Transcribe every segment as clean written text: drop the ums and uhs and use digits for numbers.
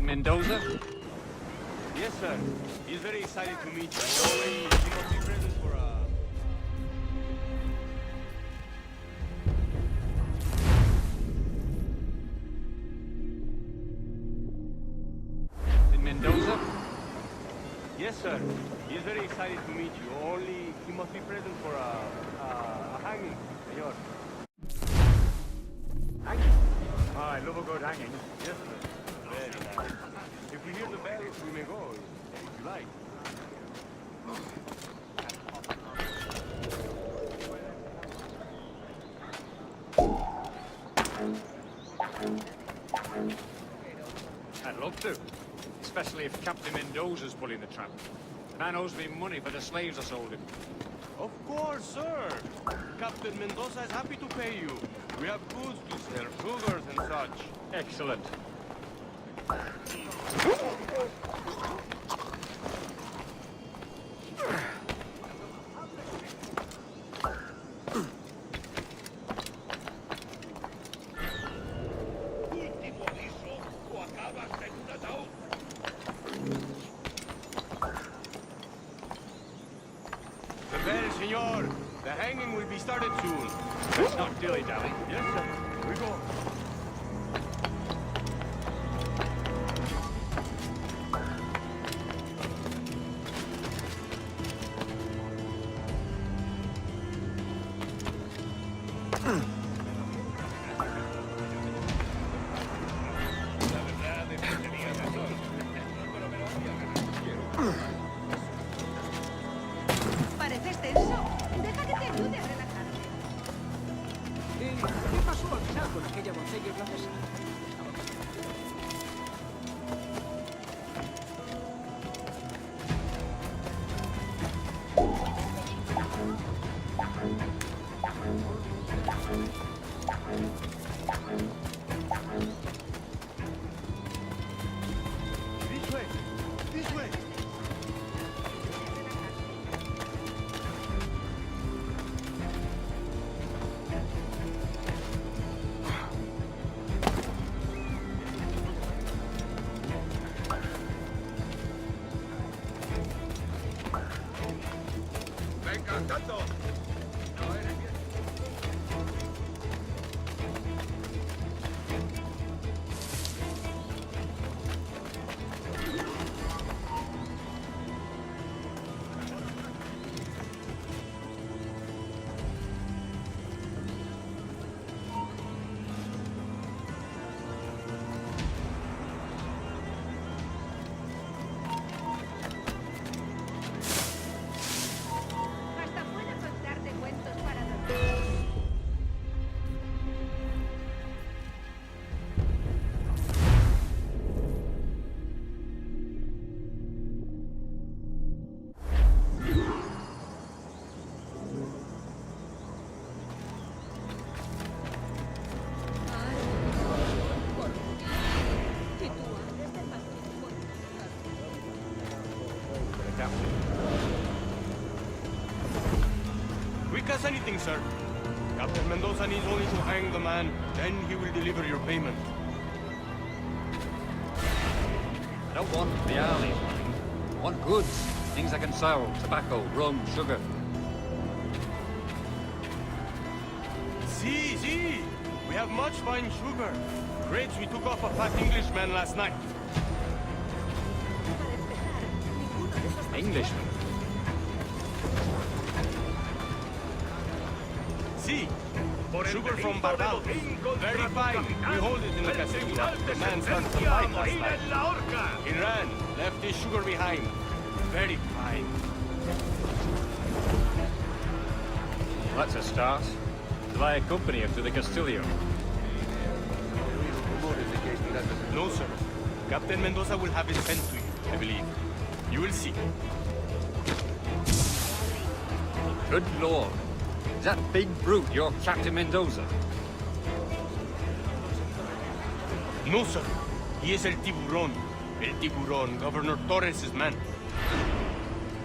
Mendoza? Yes, sir. He's very excited to meet you. He must be present for In Mendoza? Yes, sir. He's very excited to meet you. Only he must be present for a hanging, senor. Hanging? Ah, I love a good hanging. Yes, sir. Very nice. If we hear the bells, we may go, if you like. I'd love to. Especially if Captain Mendoza's pulling the trap. The man owes me money for the slaves I sold him. Of course, sir. Captain Mendoza is happy to pay you. We have goods to sell, sugars and such. Excellent. Prepare, senor. The hanging will be started soon. Let's not dilly-dally. Yes, sir. We go. Pareces tenso. Deja que te ayude a relajarte. ¿Qué pasó al final con aquella doncella irlandesa? This way. This way. Venga, andando. No eres bien. Hasta puedo contarte cuentos para dormir. Quick as anything, sir. Captain Mendoza needs only to hang the man, then he will deliver your payment. I don't want the alley. I want goods. Things I can sell. Tobacco, rum, sugar. See. We have much fine sugar. Grapes we took off a fat Englishman last night. Englishman. See. Sugar from Barbal. Very fine. We hold it in the casino. The man started to fight last night. He ran. Left his sugar behind. Very fine. That's a start. Shall I accompany him to the Castillo? No, sir. Captain Mendoza will have it sent to you, I believe. You will see. Good lord. Is that big brute your Captain Mendoza? No, sir. He is el tiburón. El tiburón, Governor Torres' man.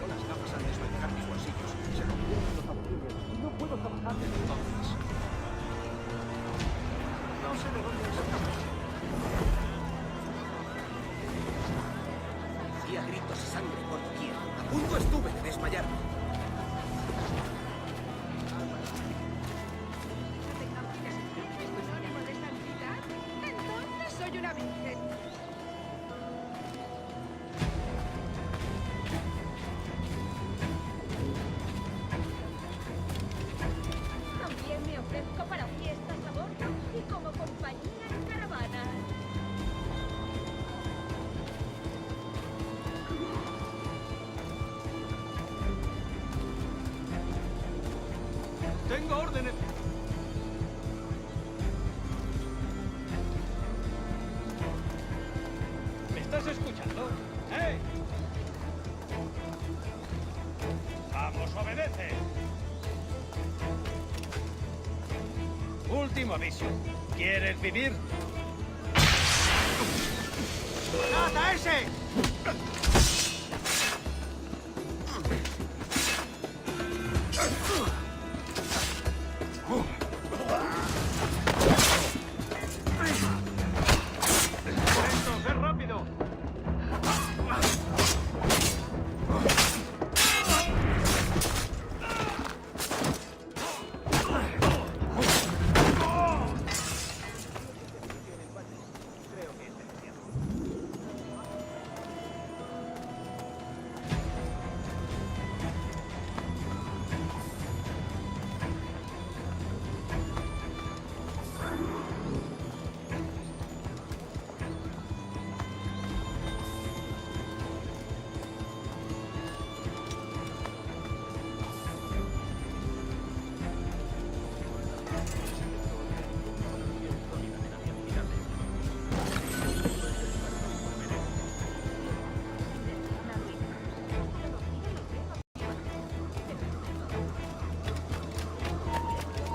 Las gafas al desventar mis bolsillos. Se rompieron los aburridos y no puedo trabajar desde entonces. No sé de dónde exactamente. la Virgen. También me ofrezco para fiestas a bordo y como compañía en caravanas. Tengo órdenes. ¿Me estás escuchando? ¡Eh! ¡Vamos, obedece! Último aviso. ¿Quieres vivir? ¡Mata a ese! ¡Lento, sé rápido!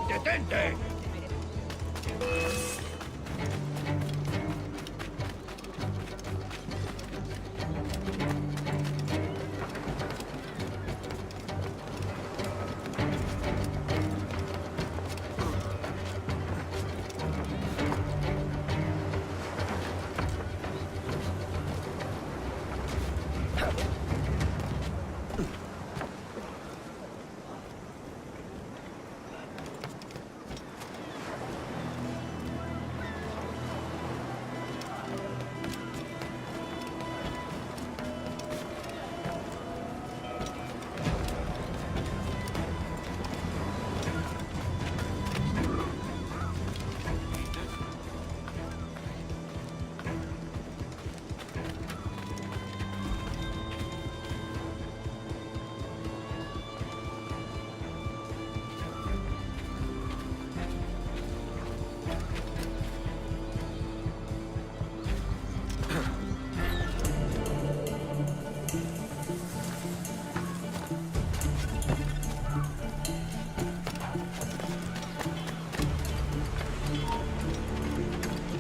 ¡Detente!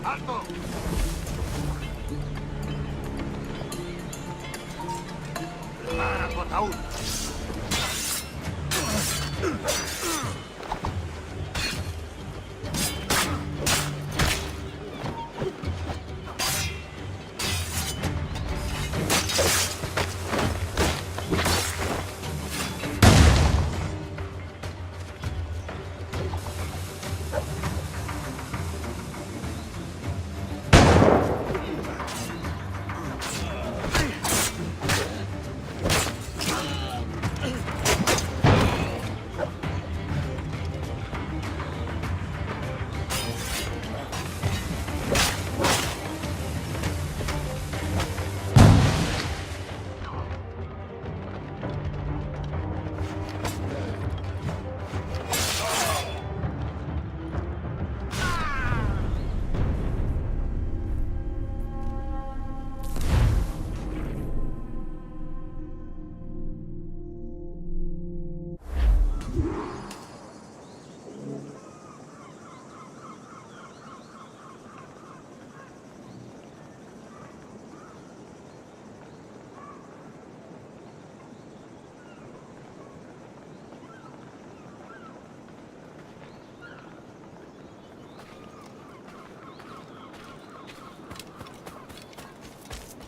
¡Alto! ¡Para tu ataúd!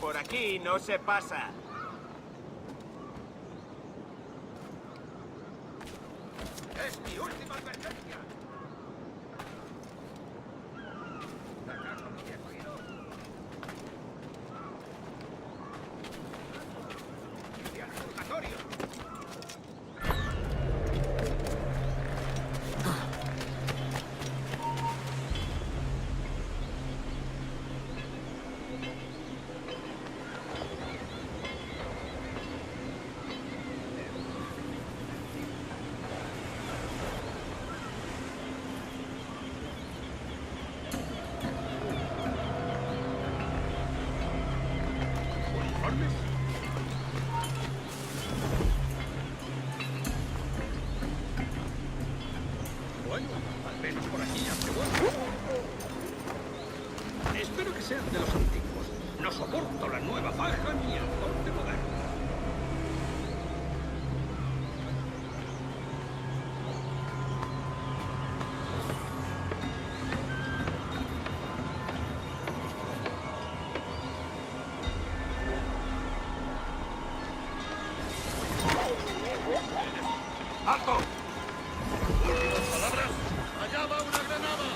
Por aquí no se pasa. ¡Es mi última advertencia! ¿Acaso no me has oído? ser de los antiguos. No soporto la nueva faja ni el corte moderno. ¡Alto! Últimas palabras. ¡Allá va una granada!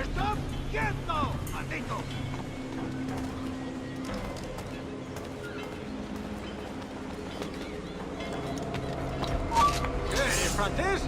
¡Stop! ¡Quieto! ¡Maldito! ¿Qué? ¿Francés?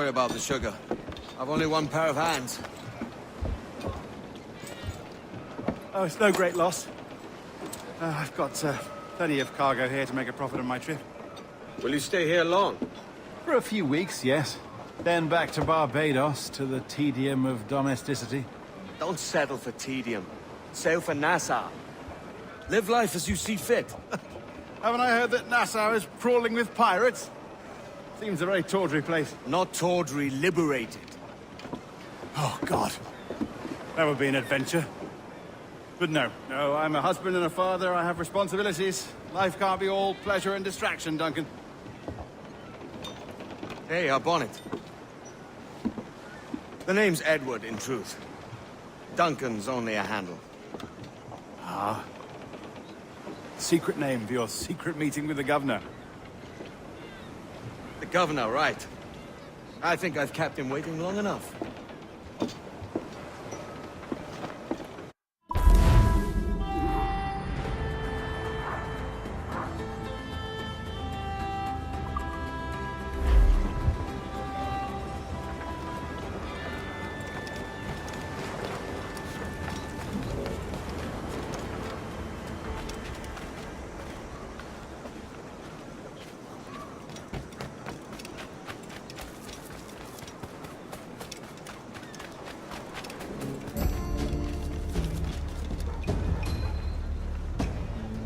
Sorry about the sugar. I've only one pair of hands. Oh, it's no great loss. I've got plenty of cargo here to make a profit on my trip. Will you stay here long? For a few weeks, yes. Then back to Barbados, to the tedium of domesticity. Don't settle for tedium. Sail for Nassau. Live life as you see fit. Haven't I heard that Nassau is crawling with pirates? Seems a very tawdry place. Not tawdry, liberated. Oh, God. That would be an adventure. But no, I'm a husband and a father. I have responsibilities. Life can't be all pleasure and distraction, Duncan. Hey, our bonnet. The name's Edward, in truth. Duncan's only a handle. Ah. Secret name for your secret meeting with the governor. The governor, right. I think I've kept him waiting long enough.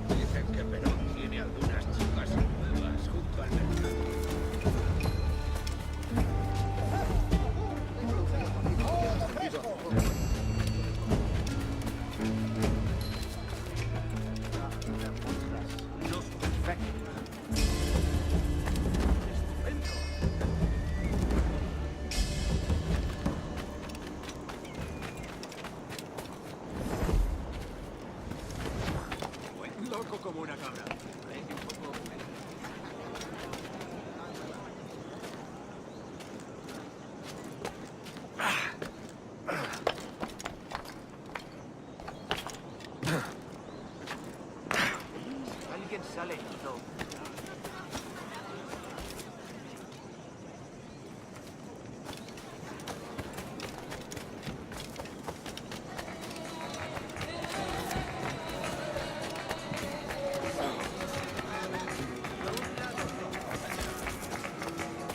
Dicen que Perón tiene algunas chicas nuevas junto al mercado. Los perfectos. Estupendo. Loco como una cabra. Parece un poco... Alguien sale herido.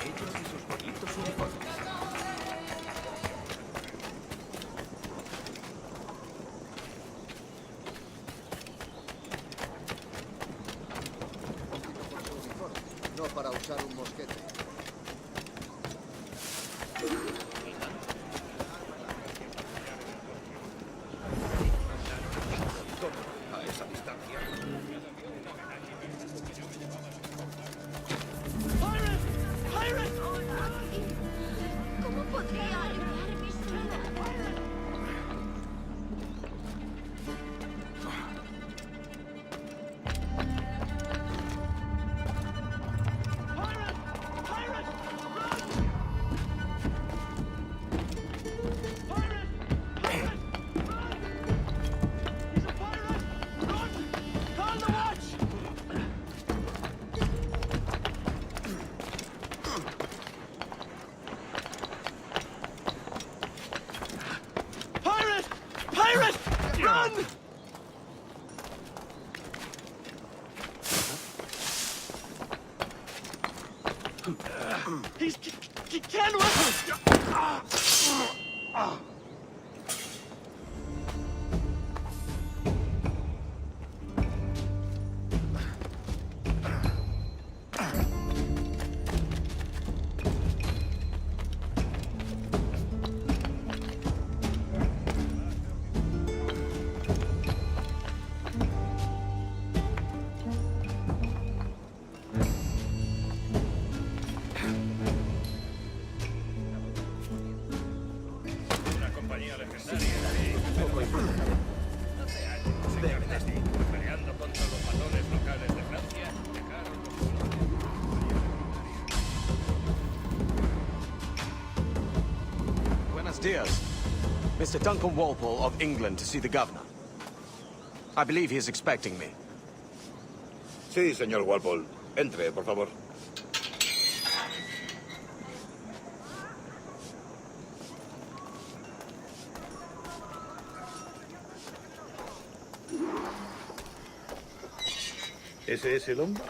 Ellos y sus bonitos uniformes. No para usar un mosquete. A esa distancia. ¿Cómo podría aliviar mis heridas? Una compañía legendaria, sí. Hace años, señor Destiny, peleando contra los matones locales de Francia, dejaron los... Buenos dias. Mr. Duncan Walpole of England to see the governor. I believe he is expecting me. Sí, señor Walpole. Entre, por favor. ¿Ese es el hombre?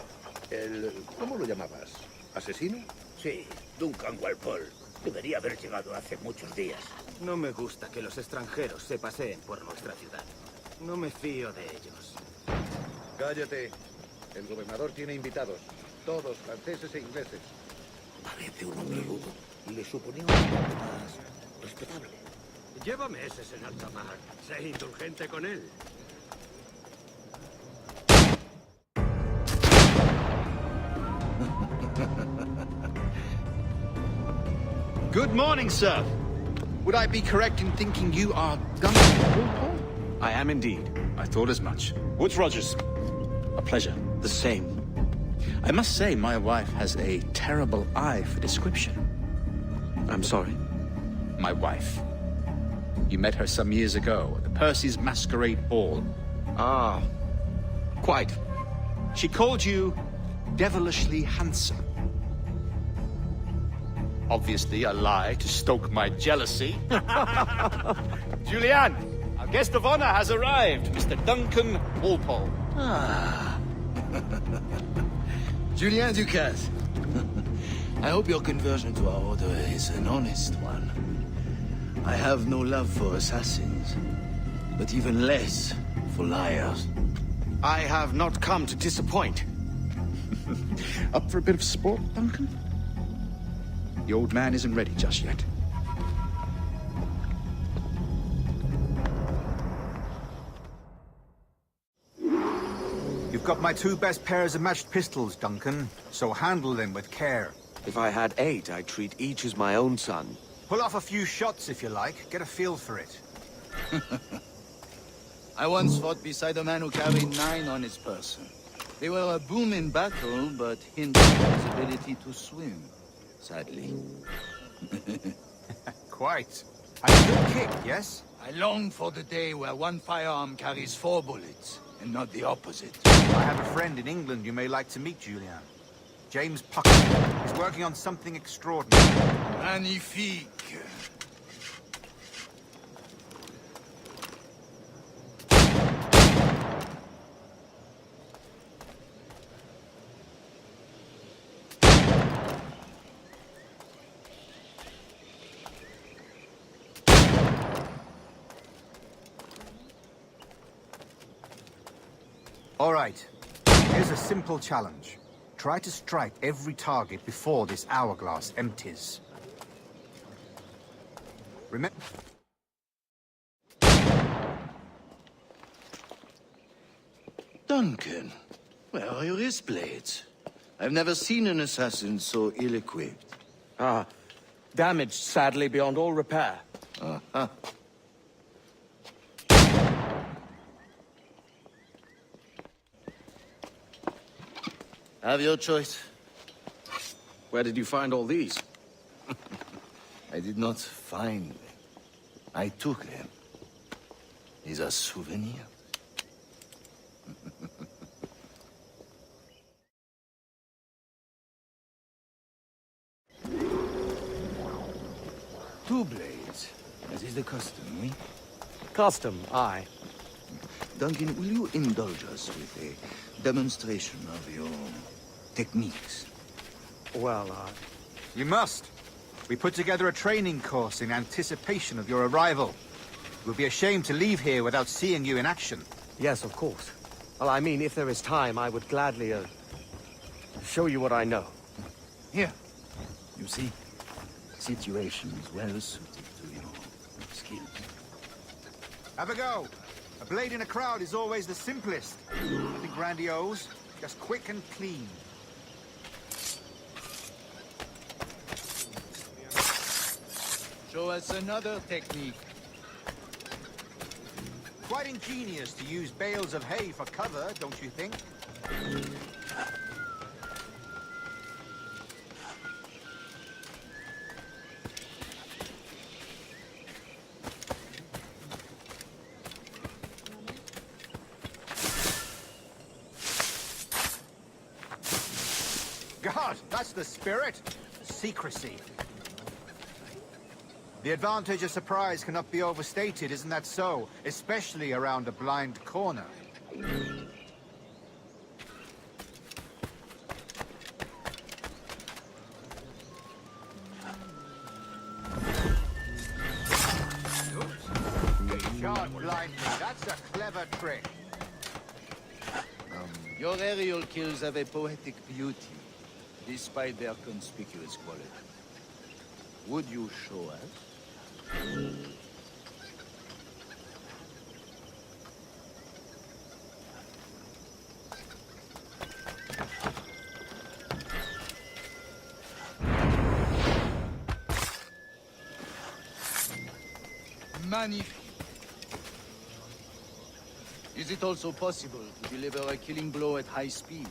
¿Cómo lo llamabas? ¿Asesino? Sí, Duncan Walpole. Debería haber llegado hace muchos días. No me gusta que los extranjeros se paseen por nuestra ciudad. No me fío de ellos. Cállate. El gobernador tiene invitados. Todos franceses e ingleses. Parece un hombre rudo. Y le suponía un aspecto más respetable. Lleva meses en alta mar. Sé indulgente con él. Good morning, sir. Would I be correct in thinking you are Duncan? I am indeed. I thought as much. Woods Rogers. A pleasure. The same. I must say, my wife has a terrible eye for description. I'm sorry. My wife. You met her some years ago at the Percy's Masquerade Ball. Ah, quite. She called you devilishly handsome. Obviously a lie to stoke my jealousy. Julianne, our guest of honor has arrived, Mr. Duncan Walpole. Ah. Julien Ducasse. I hope your conversion to our order is an honest one. I have no love for assassins, but even less for liars. I have not come to disappoint. Up for a bit of sport, Duncan? The old man isn't ready just yet. You've got my 2 best pairs of matched pistols, Duncan, so handle them with care. If I had 8, I'd treat each as my own son. Pull off a few shots if you like, get a feel for it. I once fought beside a man who carried 9 on his person. They were a boom in battle, but hindered his ability to swim, sadly. Quite. And a good kick, yes? I long for the day where one firearm carries 4 bullets, and not the opposite. I have a friend in England you may like to meet, Julian. James Puckett. He's working on something extraordinary. Magnifique. All right. Here's a simple challenge. Try to strike every target before this hourglass empties. Remember... Duncan, where are your wrist blades? I've never seen an assassin so ill-equipped. Ah, damaged, sadly, beyond all repair. Uh-huh. Have your choice. Where did you find all these? I did not find them. I took them. These are souvenirs. Two blades, as is the custom, oui? Custom, aye. Duncan, will you indulge us with a demonstration of your techniques? Well, You must. We put together a training course in anticipation of your arrival. We'll be ashamed to leave here without seeing you in action. yes, of course. Well, I mean, if there is time, I would gladly, show you what I know. Here. You see? Situations well suited to your skills. Have a go. A blade in a crowd is always the simplest. Nothing grandiose, just quick and clean. Show us another technique. Quite ingenious to use bales of hay for cover, don't you think? God, that's the spirit. Secrecy. The advantage of surprise cannot be overstated, isn't that so? Especially around a blind corner. Your aerial kills have a poetic beauty, despite their conspicuous quality. Would you show us? Magnifique. Is it also possible to deliver a killing blow at high speed?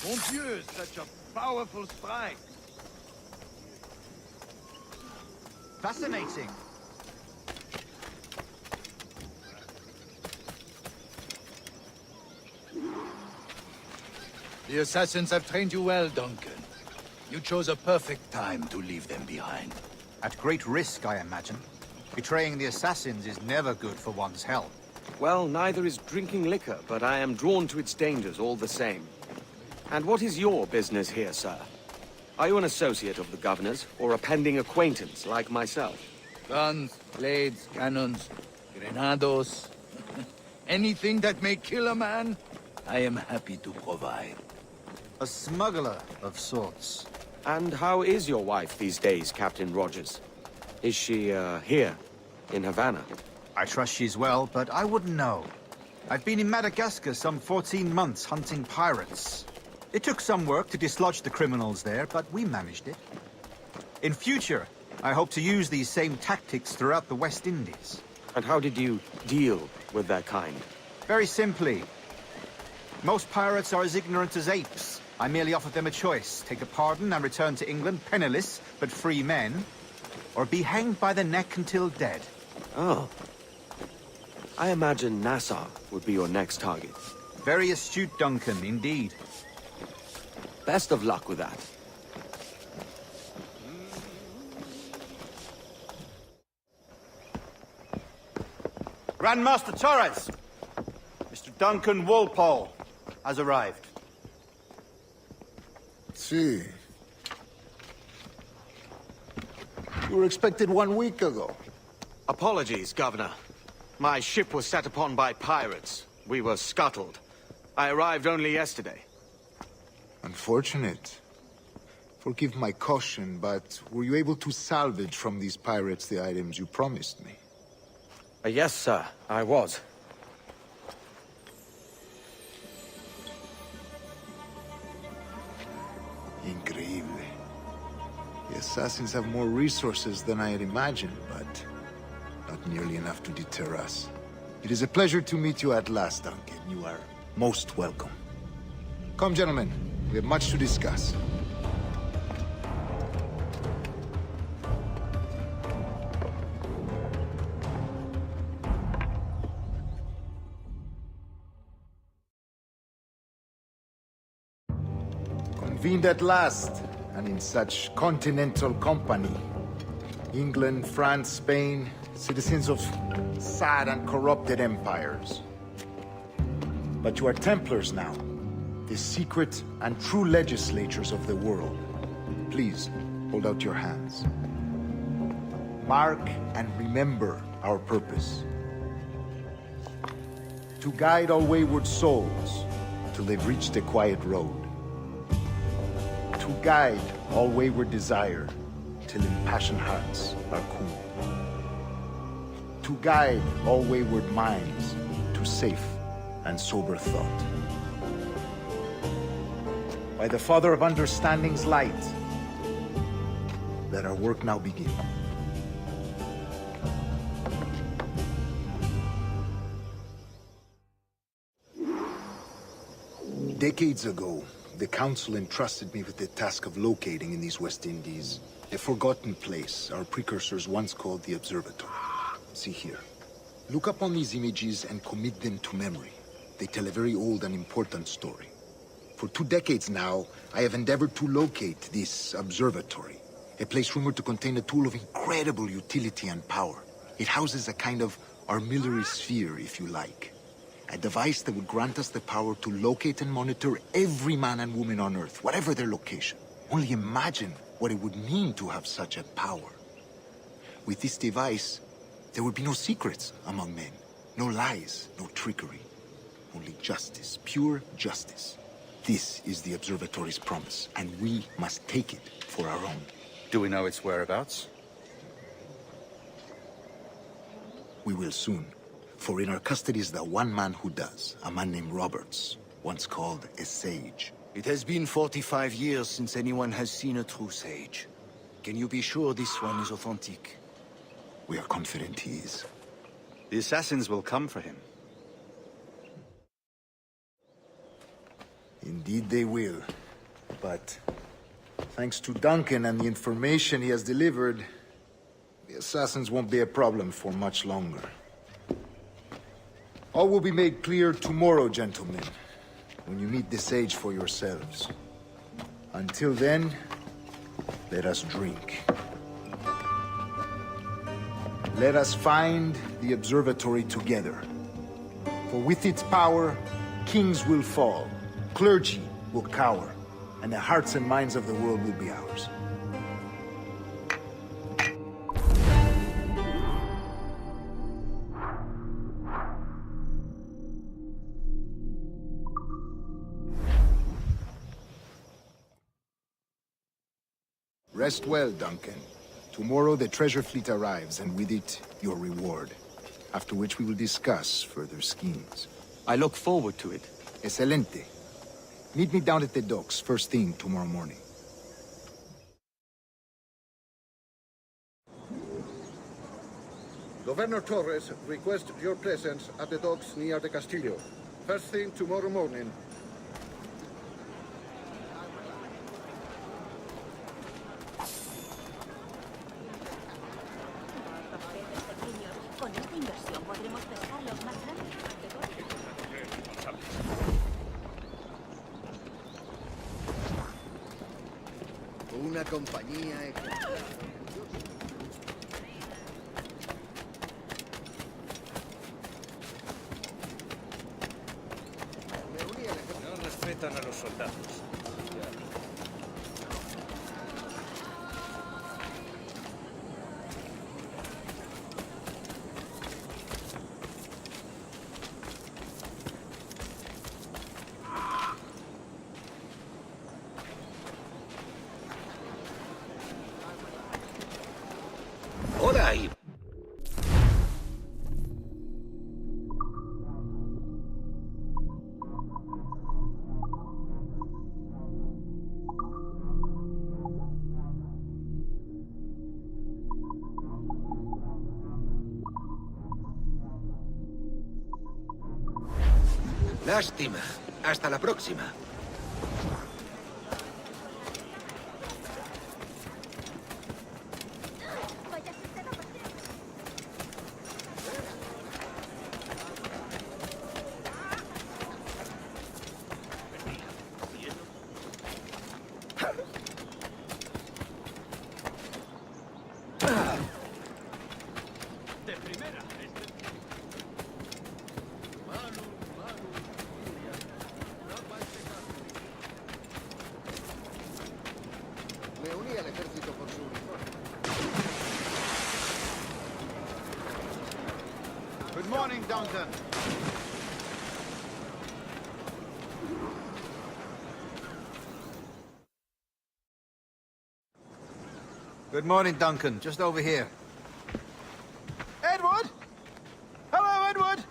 Mon Dieu, such a powerful strike. Fascinating. The assassins have trained you well, Duncan. You chose a perfect time to leave them behind. At great risk, I imagine. Betraying the assassins is never good for one's health. Well, neither is drinking liquor, but I am drawn to its dangers all the same. And what is your business here, sir? Are you an associate of the governor's, or a pending acquaintance like myself? Guns, blades, cannons, grenados. Anything that may kill a man, I am happy to provide. A smuggler of sorts. And how is your wife these days, Captain Rogers? Is she, here, in Havana? I trust she's well, but I wouldn't know. I've been in Madagascar some 14 months hunting pirates. It took some work to dislodge the criminals there, but we managed it. In future, I hope to use these same tactics throughout the West Indies. And how did you deal with that kind? Very simply. Most pirates are as ignorant as apes. I merely offered them a choice. Take a pardon and return to England penniless, but free men. Or be hanged by the neck until dead. Oh. I imagine Nassau would be your next target. Very astute, Duncan, indeed. Best of luck with that. Grandmaster Torres! Mr. Duncan Walpole has arrived. See. You were expected 1 week ago. Apologies, Governor. My ship was set upon by pirates. We were scuttled. I arrived only yesterday. Unfortunate. Forgive my caution, but were you able to salvage from these pirates the items you promised me? Yes, sir, I was. Increíble. The assassins have more resources than I had imagined, but not nearly enough to deter us. It is a pleasure to meet you at last, Duncan. You are most welcome. Come, gentlemen. We have much to discuss. Convened at last, and in such continental company. England, France, Spain, citizens of sad and corrupted empires. But you are Templars now, the secret and true legislatures of the world. Please, hold out your hands. Mark and remember our purpose. To guide all wayward souls till they've reached a quiet road. To guide all wayward desire till impassioned hearts are cool. To guide all wayward minds to safe and sober thought. By the Father of Understanding's light, let our work now begin. Decades ago, the Council entrusted me with the task of locating in these West Indies a forgotten place our precursors once called the Observatory. See here. Look upon these images and commit them to memory. They tell a very old and important story. For 2 decades now, I have endeavored to locate this observatory, a place rumored to contain a tool of incredible utility and power. It houses a kind of armillary sphere, if you like. A device that would grant us the power to locate and monitor every man and woman on Earth, whatever their location. Only imagine what it would mean to have such a power. With this device, there would be no secrets among men. No lies, no trickery. Only justice, pure justice. This is the Observatory's promise, and we must take it for our own. Do we know its whereabouts? We will soon. For in our custody is the one man who does, a man named Roberts, once called a sage. It has been 45 years since anyone has seen a true sage. Can you be sure this one is authentic? We are confident he is. The assassins will come for him. Indeed they will. But thanks to Duncan and the information he has delivered, the assassins won't be a problem for much longer. All will be made clear tomorrow, gentlemen, when you meet the sage for yourselves. Until then, let us drink. Let us find the observatory together. For with its power, kings will fall, clergy will cower, and the hearts and minds of the world will be ours. Rest well, Duncan. Tomorrow the treasure fleet arrives, and with it, your reward. After which we will discuss further schemes. I look forward to it. Excelente. Meet me down at the docks first thing tomorrow morning. Governor Torres requests your presence at the docks near the Castillo. First thing tomorrow morning. Con esta inversión podremos pescar los más grandes categorías. Una compañía ejemplar. No respetan a los soldados. Hola ahí. Lástima. Hasta la próxima. Me uní al ejército por su uniforme. Good morning, Duncan. Good morning, Duncan. Just over here. Edward? Hello, Edward.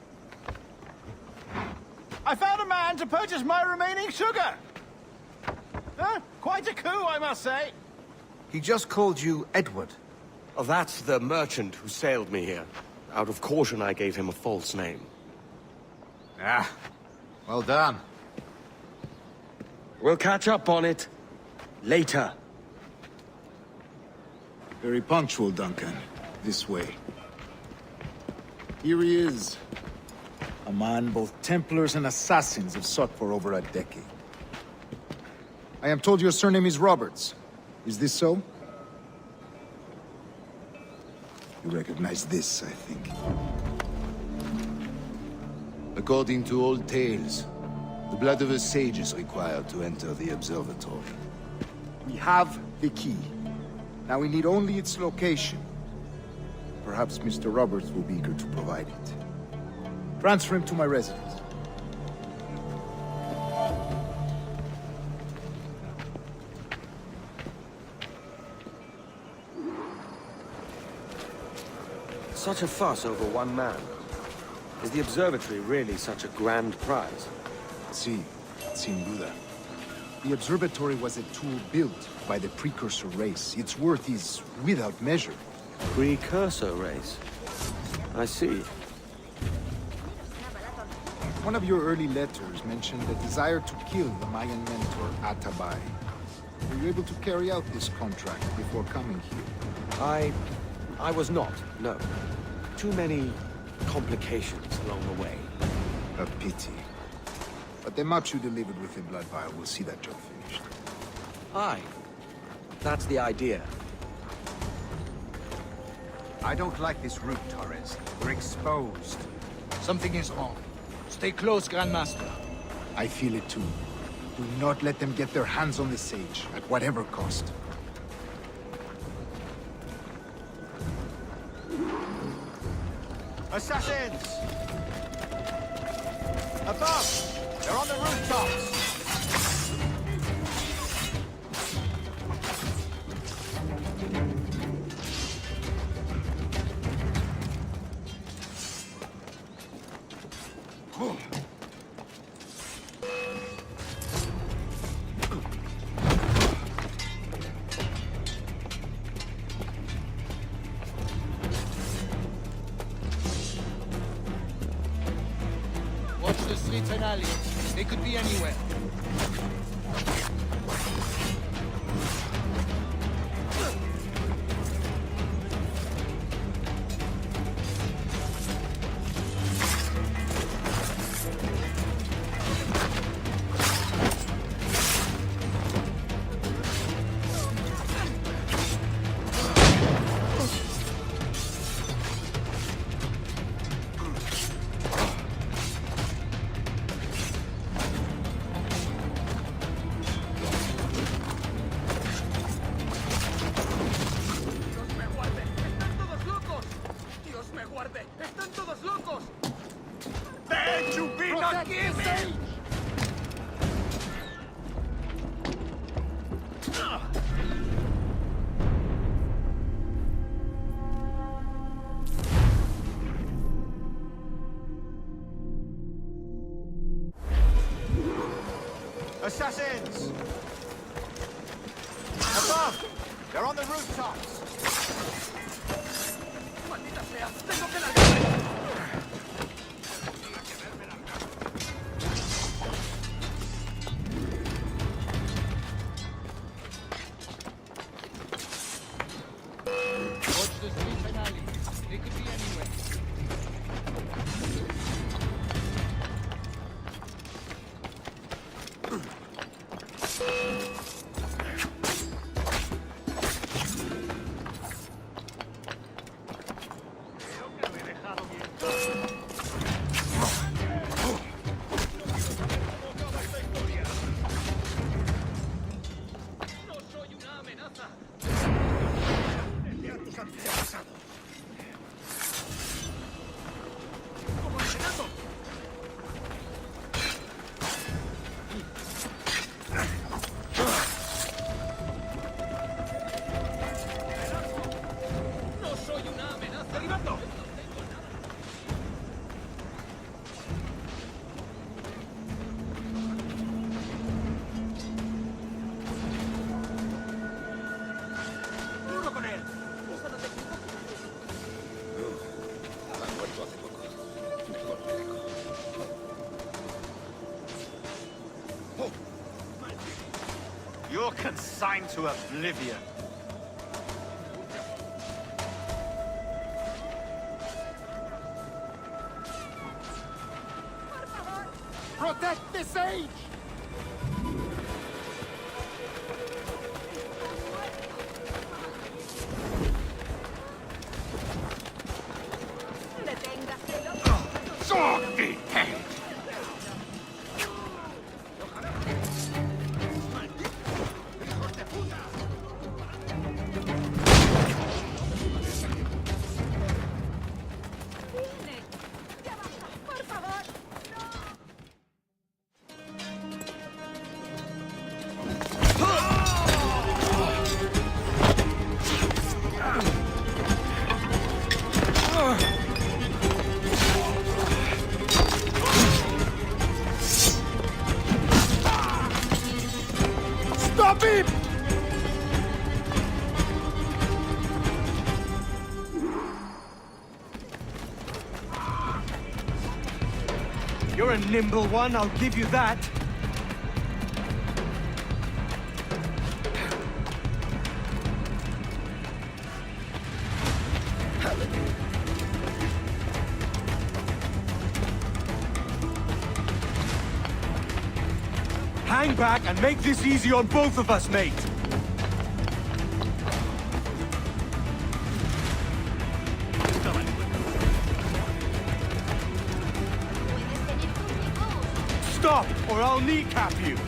I found a man to purchase my remaining sugar. Quite a coup, I must say. He just called you Edward. Oh, that's the merchant who sailed me here. Out of caution, I gave him a false name. Ah, well done. We'll catch up on it later. Very punctual, Duncan. This way. Here he is. A man both Templars and Assassins have sought for over a decade. I am told your surname is Roberts. Is this so? You recognize this, I think. According to old tales, the blood of a sage is required to enter the observatory. We have the key. Now we need only its location. Perhaps Mr. Roberts will be eager to provide it. Transfer him to my residence. Such a fuss over one man. Is the observatory really such a grand prize? Sí, sin duda. The observatory was a tool built by the precursor race. Its worth is without measure. Precursor race? I see. One of your early letters mentioned a desire to kill the Mayan mentor, Atabay. Were you able to carry out this contract before coming here? I was not, no. Too many complications along the way. A pity. But the maps you delivered with the blood vial will see that job finished. Aye. That's the idea. I don't like this route, Torres. We're exposed. Something is wrong. Stay close, Grandmaster. I feel it too. Do not let them get their hands on the sage, at whatever cost. Assassins! Above! They're on the rooftops! Watch the streets and alleys. They could be anywhere. Assassins! Above! They're on the rooftops! ¡Maldita sea! ¡Tengo que largarme! Watch the streets and alleys. They could be anywhere. You're consigned to oblivion. Protect the sage! Sorry, head! You're a nimble one, I'll give you that. Hang back and make this easy on both of us, mate. Stop, or I'll kneecap you!